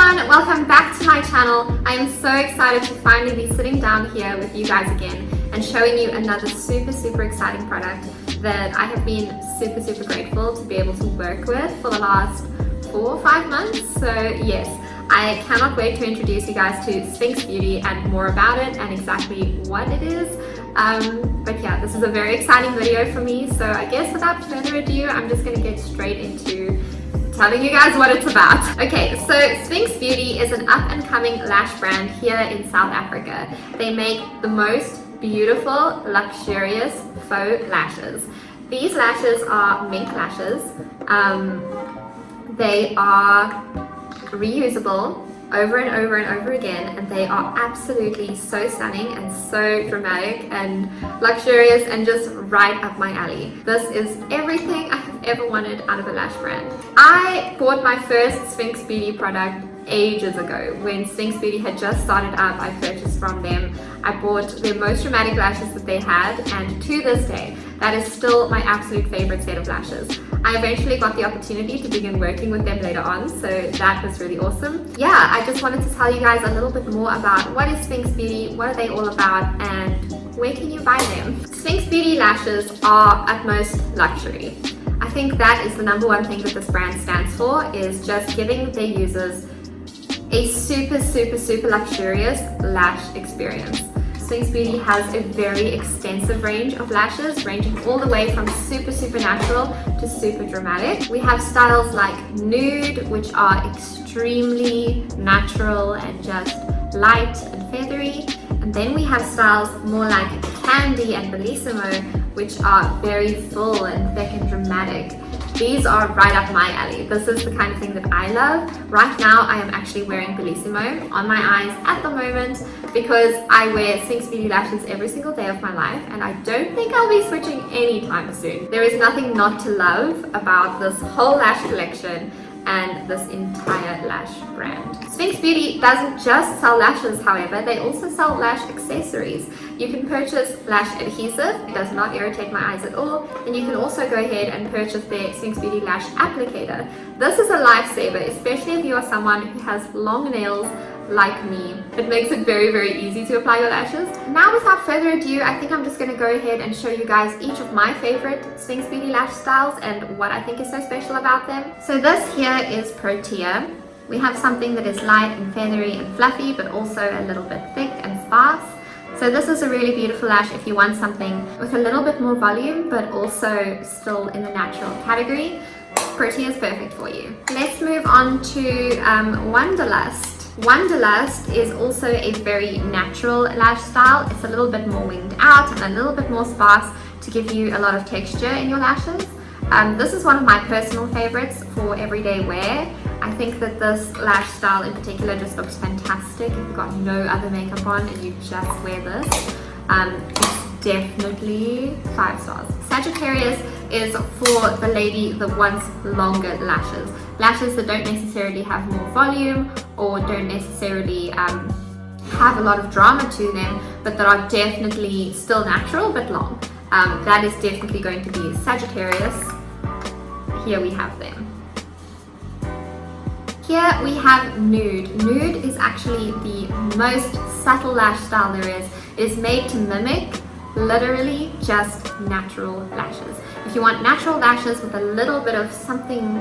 everyone, welcome back to my channel. I am so excited to finally be sitting down here with you guys again and showing you another super exciting product that I have been super grateful to be able to work with for the last 4 or 5 months. So yes, I cannot wait to introduce you guys to Sphinx Beauty and more about it and exactly what it is. But yeah, this is a very exciting video for me, so I guess without further ado, I'm just going to get straight into telling you guys what it's about. Okay, so Sphinx Beauty is an up-and-coming lash brand here in South Africa. They make the most beautiful, luxurious faux lashes. These lashes are mink lashes. They are reusable over and over again, and they are absolutely so stunning and so dramatic and luxurious and just right up my alley. This is everything I have ever wanted out of a lash brand. I bought my first Sphinx Beauty product ages ago. When Sphinx Beauty had just started up, I purchased from them. I bought their most dramatic lashes that they had, and to this day, that is still my absolute favorite set of lashes. I eventually got the opportunity to begin working with them later on, so that was really awesome. Yeah, I just wanted to tell you guys a little bit more about what is Sphinx Beauty, what are they all about, and where can you buy them. Sphinx Beauty lashes are utmost luxury. I think that is the #1 thing that this brand stands for, is just giving their users a super luxurious lash experience. Sphinx Beauty has a very extensive range of lashes, ranging all the way from super natural to super dramatic. We have styles like nude, which are extremely natural and just light and feathery. And then we have styles more like candy and bellissimo, which are very full and thick and dramatic. These are right up my alley. This is the kind of thing that I love. Right now, I am actually wearing bellissimo on my eyes at the moment because I wear Sphinx Beauty lashes every single day of my life, and I don't think I'll be switching anytime soon. There is nothing not to love about this whole lash collection and this entire lash brand. Sphinx Beauty doesn't just sell lashes, however, they also sell lash accessories. You can purchase lash adhesive, it does not irritate my eyes at all, and you can also go ahead and purchase their Sphinx Beauty lash applicator. This is a lifesaver, especially if you are someone who has long nails like me. It makes it very easy to apply your lashes. Now without further ado, I think I'm just going to go ahead and show you guys each of my favorite Sphinx Beauty lash styles and what I think is so special about them. So this here is PROTEA. We have something that is light and feathery and fluffy, but also a little bit thick and sparse. So this is a really beautiful lash if you want something with a little bit more volume, but also still in the natural category. PROTEA is perfect for you. Let's move on to Wanderlust. Wanderlust is also a very natural lash style. It's a little bit more winged out and a little bit more sparse to give you a lot of texture in your lashes. This is one of my personal favorites for everyday wear. I think that this lash style in particular just looks fantastic if you've got no other makeup on and you just wear this. It's definitely 5 stars. Sagittarius is for the lady that wants longer lashes. Lashes that don't necessarily have more volume or don't necessarily have a lot of drama to them, but that are definitely still natural but long. That is definitely going to be Sagittarius. Here we have them. Here we have Nude. Nude is actually the most subtle lash style there is. It is made to mimic literally just natural lashes. If you want natural lashes with a little bit of something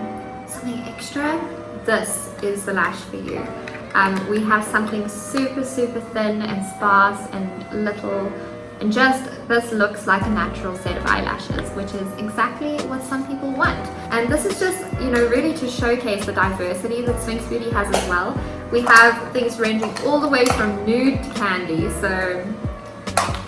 extra, this is the lash for you. We have something super thin and sparse and little, and just this looks like a natural set of eyelashes, which is exactly what some people want. And this is just, you know, really to showcase the diversity that Sphinx Beauty has as well. We have things ranging all the way from nude to candy, so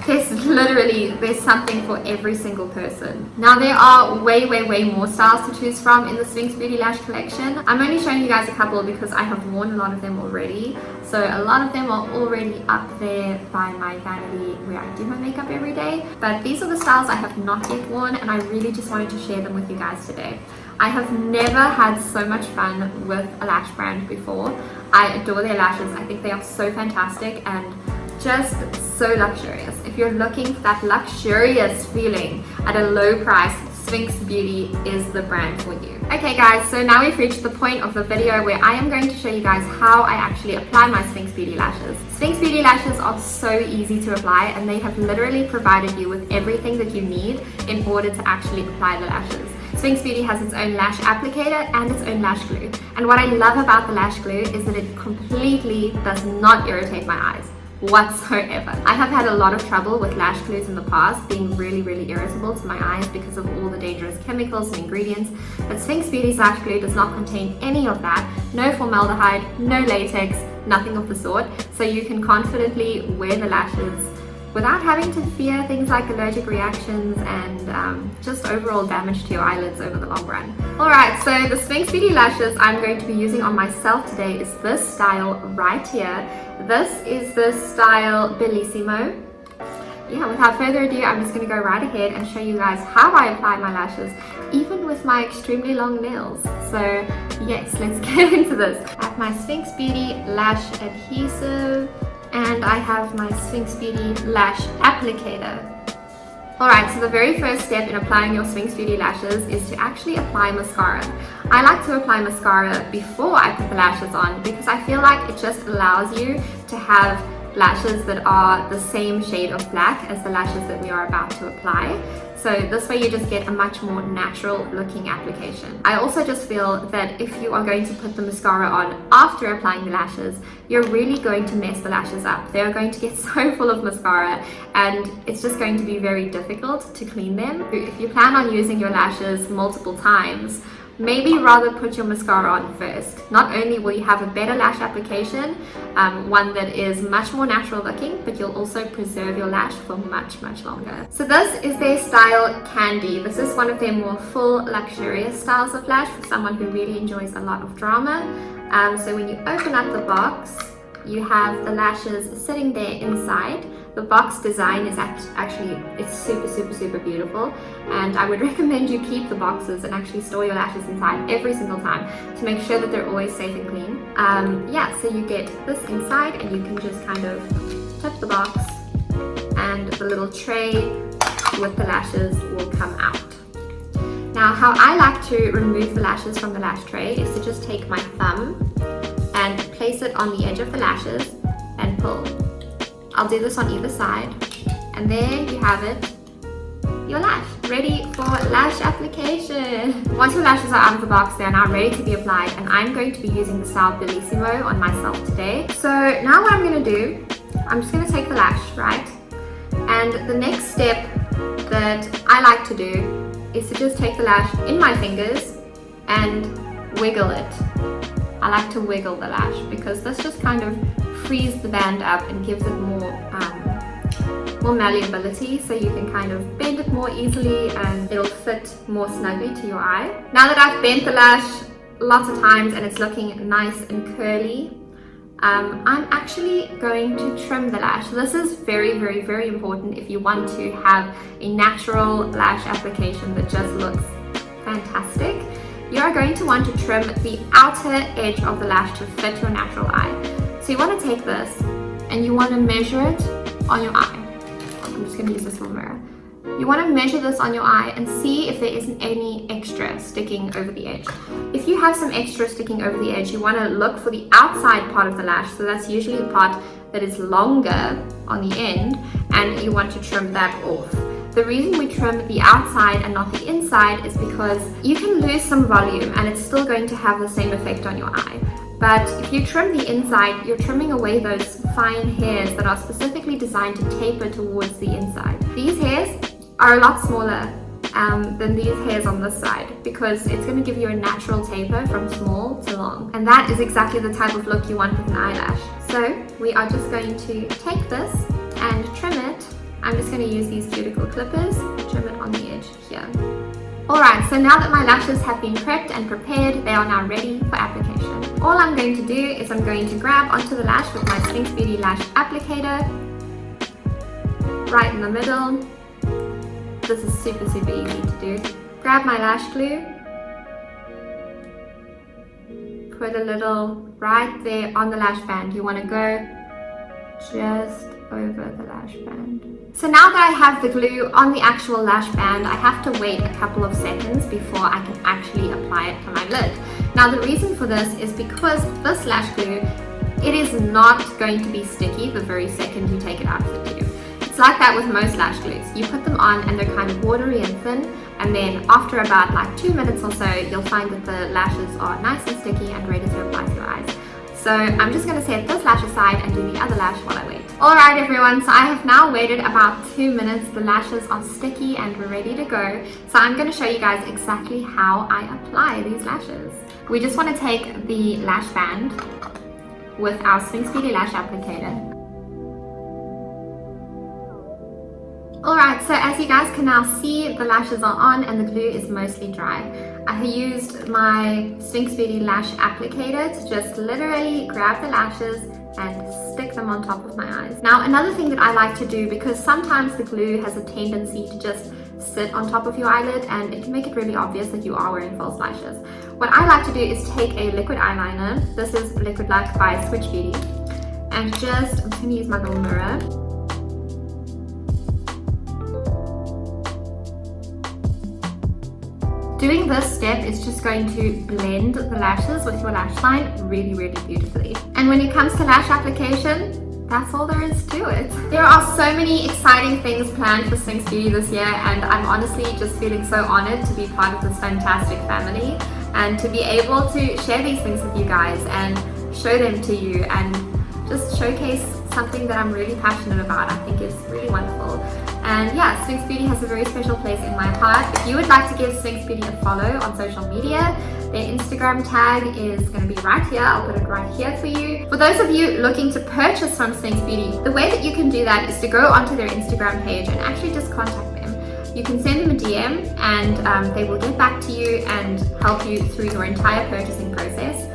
there's something for every single person. Now there are way more styles to choose from in the Sphinx Beauty lash collection. I'm only showing you guys a couple because I have worn a lot of them already. So a lot of them are already up there by my vanity where I do my makeup every day. But these are the styles I have not yet worn, and I really just wanted to share them with you guys today. I have never had so much fun with a lash brand before. I adore their lashes. I think they are so fantastic and just so luxurious. If you're looking for that luxurious feeling at a low price, Sphinx Beauty is the brand for you. Okay guys, so now we've reached the point of the video where I am going to show you guys how I actually apply my Sphinx Beauty lashes. Sphinx Beauty lashes are so easy to apply, and they have literally provided you with everything that you need in order to actually apply the lashes. Sphinx Beauty has its own lash applicator and its own lash glue. And what I love about the lash glue is that it completely does not irritate my eyes whatsoever. I have had a lot of trouble with lash glues in the past, being really irritable to my eyes because of all the dangerous chemicals and ingredients, but Sphinx Beauty's lash glue does not contain any of that. No formaldehyde, no latex, nothing of the sort, so you can confidently wear the lashes without having to fear things like allergic reactions and just overall damage to your eyelids over the long run. Alright, so the Sphinx Beauty lashes I'm going to be using on myself today is this style right here. This is the style Bellissimo. Yeah, without further ado, I'm just going to go right ahead and show you guys how I apply my lashes, even with my extremely long nails. So yes, let's get into this. I have my Sphinx Beauty Lash Adhesive, and I have my Sphinx Beauty Lash Applicator. Alright, so the very first step in applying your Sphinx Beauty lashes is to actually apply mascara. I like to apply mascara before I put the lashes on because I feel like it just allows you to have lashes that are the same shade of black as the lashes that we are about to apply. So this way you just get a much more natural looking application. I also just feel that if you are going to put the mascara on after applying the lashes, you're really going to mess the lashes up. They're going to get so full of mascara and it's just going to be very difficult to clean them. If you plan on using your lashes multiple times, maybe rather put your mascara on first. Not only will you have a better lash application, one that is much more natural looking, but you'll also preserve your lash for much longer. So this is their style Candy. This is one of their more full, luxurious styles of lash for someone who really enjoys a lot of drama. So when you open up the box, you have the lashes sitting there inside. The box design is actually, it's super beautiful, and I would recommend you keep the boxes and actually store your lashes inside every single time to make sure that they're always safe and clean. Yeah, so you get this inside and you can just kind of tip the box and the little tray with the lashes will come out. Now, how I like to remove the lashes from the lash tray is to just take my thumb and place it on the edge of the lashes and pull. I'll do this on either side, and there you have it, your lash, ready for lash application. Once your lashes are out of the box, they are now ready to be applied, and I'm going to be using the style Bellissimo on myself today. So now what I'm going to do, I'm just going to take the lash, right? And the next step that I like to do is to just take the lash in my fingers and wiggle it. I like to wiggle the lash because this just kind of frees the band up and gives it more malleability, so you can kind of bend it more easily and it'll fit more snugly to your eye. Now that I've bent the lash lots of times and it's looking nice and curly, I'm actually going to trim the lash. This is very important if you want to have a natural lash application that just looks fantastic. You are going to want to trim the outer edge of the lash to fit your natural eye. So you want to take this and you want to measure it on your eye. I'm just going to use this little mirror. You want to measure this on your eye and see if there isn't any extra sticking over the edge. If you have some extra sticking over the edge, you want to look for the outside part of the lash. So that's usually the part that is longer on the end, and you want to trim that off. The reason we trim the outside and not the inside is because you can lose some volume and it's still going to have the same effect on your eye. But if you trim the inside, you're trimming away those fine hairs that are specifically designed to taper towards the inside. These hairs are a lot smaller than these hairs on this side because it's going to give you a natural taper from small to long. And that is exactly the type of look you want with an eyelash. So we are just going to take this and trim it. I'm just going to use these cuticle clippers, trim it on the edge here. Alright, so now that my lashes have been prepped and prepared, they are now ready for application. All I'm going to do is I'm going to grab onto the lash with my Sphinx Beauty Lash Applicator, right in the middle. This is super easy to do. Grab my lash glue, put a little right there on the lash band. You want to go just over the lash band. So now that I have the glue on the actual lash band, I have to wait a couple of seconds before I can actually apply it to my lid. Now the reason for this is because this lash glue, it is not going to be sticky the very second you take it out of the glue. It's like that with most lash glues. You put them on and they're kind of watery and thin, and then after about like 2 minutes or so, you'll find that the lashes are nice and sticky and ready to apply to your eyes. So I'm just going to set this lash aside and do the other lash while I wait. Alright everyone, so I have now waited about 2 minutes. The lashes are sticky and we're ready to go. So I'm going to show you guys exactly how I apply these lashes. We just want to take the lash band with our Sphinx Beauty Lash Applicator. Alright, so as you guys can now see, the lashes are on and the glue is mostly dry. I have used my Sphinx Beauty Lash Applicator to just literally grab the lashes and stick them on top of my eyes. Now another thing that I like to do, because sometimes the glue has a tendency to just sit on top of your eyelid and it can make it really obvious that you are wearing false lashes. What I like to do is take a liquid eyeliner. This is Liquid Luck by Switch Beauty, and I'm just going to use my little mirror. Doing this step is just going to blend the lashes with your lash line really, really beautifully. And when it comes to lash application, that's all there is to it. There are so many exciting things planned for Sphinx Beauty this year, and I'm honestly just feeling so honored to be part of this fantastic family and to be able to share these things with you guys and show them to you and just showcase something that I'm really passionate about. I think is really wonderful. And yeah, Sphinx Beauty has a very special place in my heart. If you would like to give Sphinx Beauty a follow on social media, their Instagram tag is going to be right here. I'll put it right here for you. For those of you looking to purchase from Sphinx Beauty, the way that you can do that is to go onto their Instagram page and actually just contact them. You can send them a DM and they will get back to you and help you through your entire purchasing process.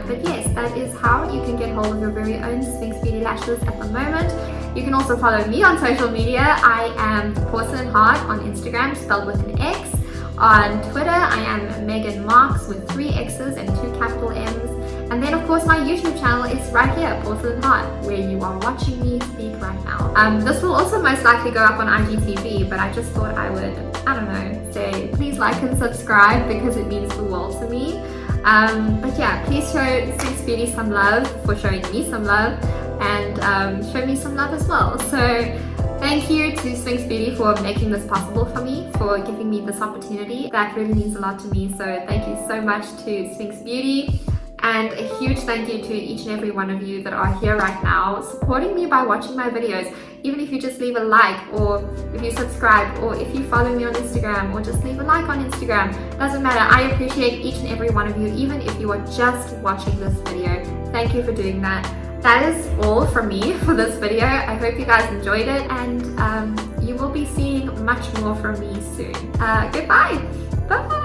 But yes, that is how you can get hold of your very own Sphinx Beauty lashes at the moment. You can also follow me on social media. I am Porcelain Heart on Instagram, spelled with an X. On Twitter, I am Megan Marks with 3 X's and 2 capital M's. And then of course my YouTube channel is right here, Porcelain Heart, where you are watching me speak right now. This will also most likely go up on IGTV, but I just thought I would, I don't know, say please like and subscribe because it means the world to me. But yeah, please show Sphinx Beauty some love for showing me some love, and show me some love as well. So thank you to Sphinx Beauty for making this possible for me, for giving me this opportunity. That really means a lot to me. So thank you so much to Sphinx Beauty, and a huge thank you to each and every one of you that are here right now supporting me by watching my videos. Even if you just leave a like, or if you subscribe, or if you follow me on Instagram, or just leave a like on Instagram, doesn't matter. I appreciate each and every one of you, even if you are just watching this video. Thank you for doing that. That is all from me for this video. I hope you guys enjoyed it, and you will be seeing much more from me soon. Goodbye. Bye.